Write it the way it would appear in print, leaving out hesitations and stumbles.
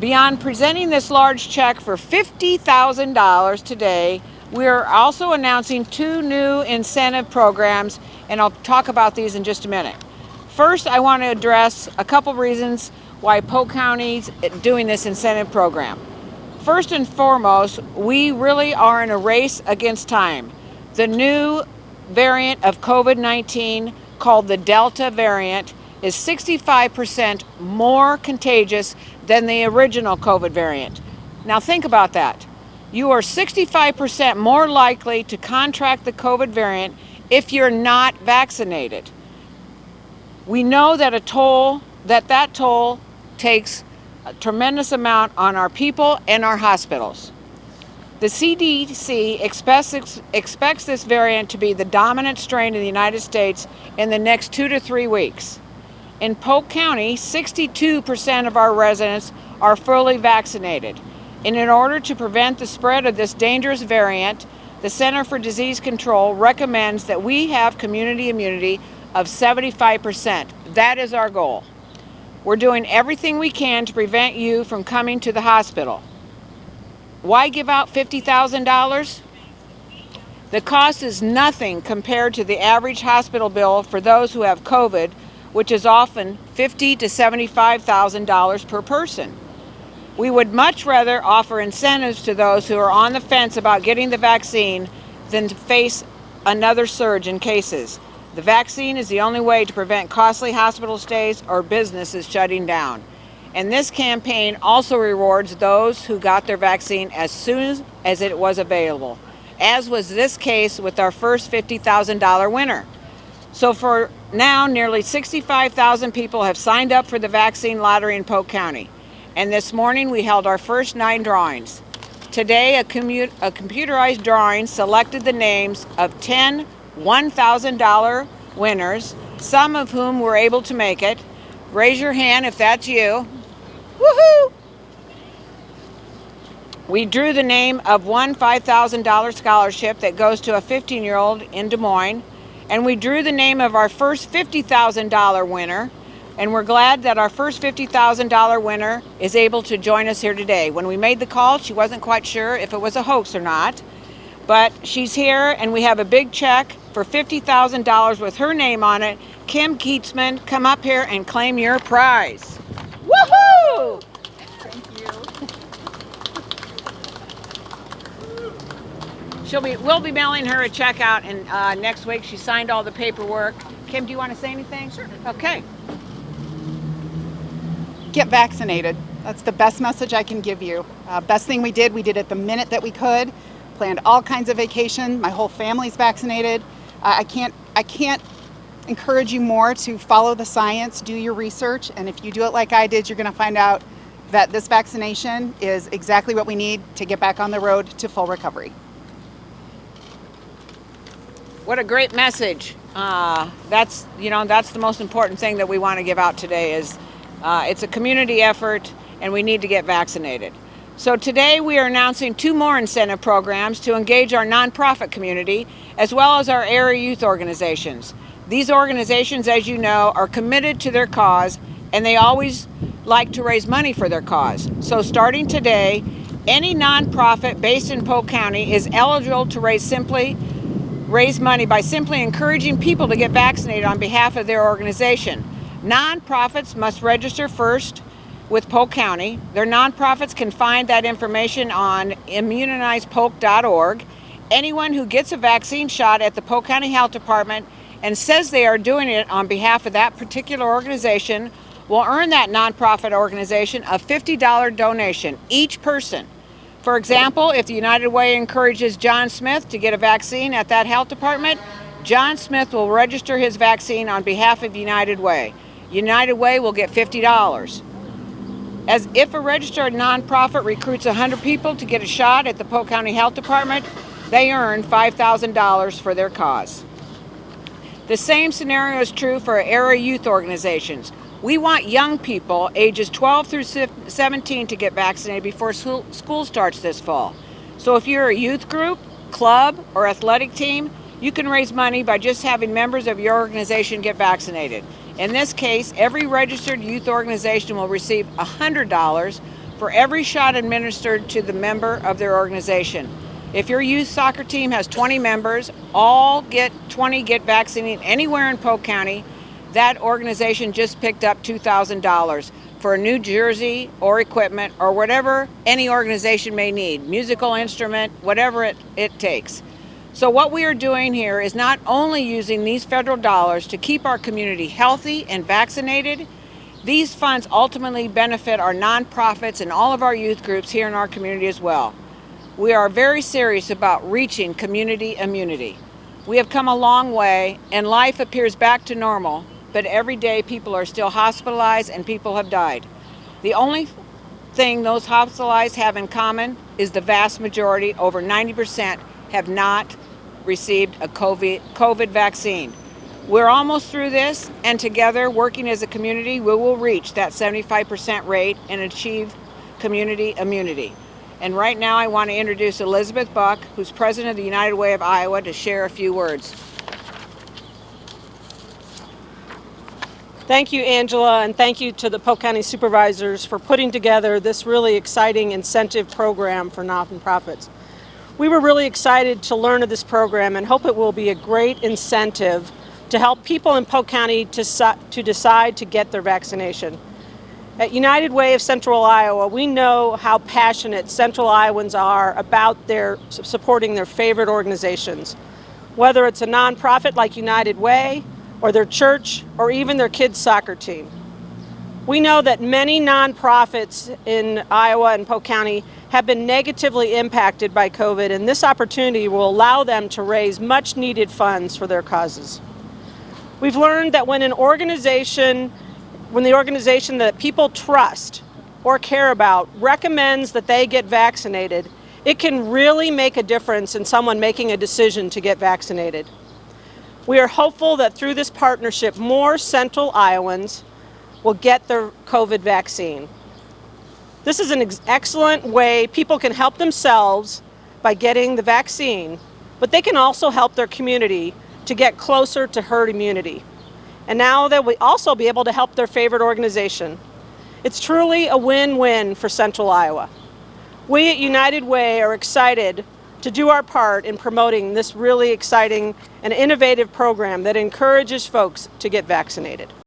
Beyond presenting this large check for $50,000 today, we are also announcing two new incentive programs, and I'll talk about these in just a minute. First, I want to address a couple reasons why Polk County's doing this incentive program. First and foremost, we really are in a race against time. The new variant of COVID-19, called the Delta variant, is 65% more contagious than the original COVID variant. Now think about that. You are 65% more likely to contract the COVID variant if you're not vaccinated. We know that that toll takes a tremendous amount on our people and our hospitals. The CDC expects this variant to be the dominant strain in the United States in the next 2 to 3 weeks. In Polk County, 62% of our residents are fully vaccinated. And in order to prevent the spread of this dangerous variant, the Center for Disease Control recommends that we have community immunity of 75%. That is our goal. We're doing everything we can to prevent you from coming to the hospital. Why give out $50,000? The cost is nothing compared to the average hospital bill for those who have COVID, which is often $50,000 to $75,000 per person. We would much rather offer incentives to those who are on the fence about getting the vaccine than to face another surge in cases. The vaccine is the only way to prevent costly hospital stays or businesses shutting down. And this campaign also rewards those who got their vaccine as soon as it was available, as was this case with our first $50,000 winner. So for now, nearly 65,000 people have signed up for the vaccine lottery in Polk County. And this morning we held our first 9 drawings. Today, a computerized drawing selected the names of 10 $1,000 winners, some of whom were able to make it. Raise your hand if that's you. Woohoo! We drew the name of one $5,000 scholarship that goes to a 15-year-old in Des Moines, and we drew the name of our first $50,000 winner, and we're glad that our first $50,000 winner is able to join us here today. When we made the call, she wasn't quite sure if it was a hoax or not, but she's here, and we have a big check for $50,000 with her name on it. Kim Keatsman, come up here and claim your prize. Woohoo! Thank you. We'll be mailing her a check out next week. She signed all the paperwork. Kim, do you want to say anything? Sure. Okay. Get vaccinated. That's the best message I can give you. Best thing we did it the minute that we could. Planned all kinds of vacation. My whole family's vaccinated. I can't encourage you more to follow the science, do your research, and if you do it like I did, you're going to find out that this vaccination is exactly what we need to get back on the road to full recovery. What a great message. That's the most important thing that we want to give out today is it's a community effort and we need to get vaccinated. So today we are announcing 2 more incentive programs to engage our nonprofit community as well as our area youth organizations. These organizations, as you know, are committed to their cause and they always like to raise money for their cause. So starting today, any nonprofit based in Polk County is eligible to raise money by simply encouraging people to get vaccinated on behalf of their organization. Nonprofits must register first with Polk County. Their nonprofits can find that information on immunizepolk.org. Anyone who gets a vaccine shot at the Polk County Health Department and says they are doing it on behalf of that particular organization will earn that nonprofit organization a $50 donation each person. For example, if the United Way encourages John Smith to get a vaccine at that health department, John Smith will register his vaccine on behalf of United Way. United Way will get $50. As if a registered nonprofit recruits 100 people to get a shot at the Polk County Health Department, they earn $5,000 for their cause. The same scenario is true for area youth organizations. We want young people ages 12 through 17 to get vaccinated before school starts this fall. So if you're a youth group, club, or athletic team, you can raise money by just having members of your organization get vaccinated. In this case, every registered youth organization will receive $100 for every shot administered to the member of their organization. If your youth soccer team has 20 members, all 20 get vaccinated anywhere in Polk County, that organization just picked up $2,000 for a new jersey or equipment or whatever any organization may need, musical instrument, whatever it takes. So what we are doing here is not only using these federal dollars to keep our community healthy and vaccinated, these funds ultimately benefit our nonprofits and all of our youth groups here in our community as well. We are very serious about reaching community immunity. We have come a long way and life appears back to normal, but every day people are still hospitalized and people have died. The only thing those hospitalized have in common is the vast majority, over 90%, have not received a COVID vaccine. We're almost through this, and together, working as a community, we will reach that 75% rate and achieve community immunity. And right now, I want to introduce Elizabeth Buck, who's president of the United Way of Iowa, to share a few words. Thank you, Angela, and thank you to the Polk County Supervisors for putting together this really exciting incentive program for nonprofits. We were really excited to learn of this program and hope it will be a great incentive to help people in Polk County to decide to get their vaccination. At United Way of Central Iowa, we know how passionate Central Iowans are about supporting their favorite organizations, whether it's a nonprofit like United Way, or their church, or even their kids' soccer team. We know that many nonprofits in Iowa and Polk County have been negatively impacted by COVID, and this opportunity will allow them to raise much needed funds for their causes. We've learned that when the organization that people trust or care about recommends that they get vaccinated, it can really make a difference in someone making a decision to get vaccinated. We are hopeful that through this partnership, more Central Iowans will get their COVID vaccine. This is an excellent way people can help themselves by getting the vaccine, but they can also help their community to get closer to herd immunity. And now they'll also be able to help their favorite organization. It's truly a win-win for Central Iowa. We at United Way are excited to do our part in promoting this really exciting and innovative program that encourages folks to get vaccinated.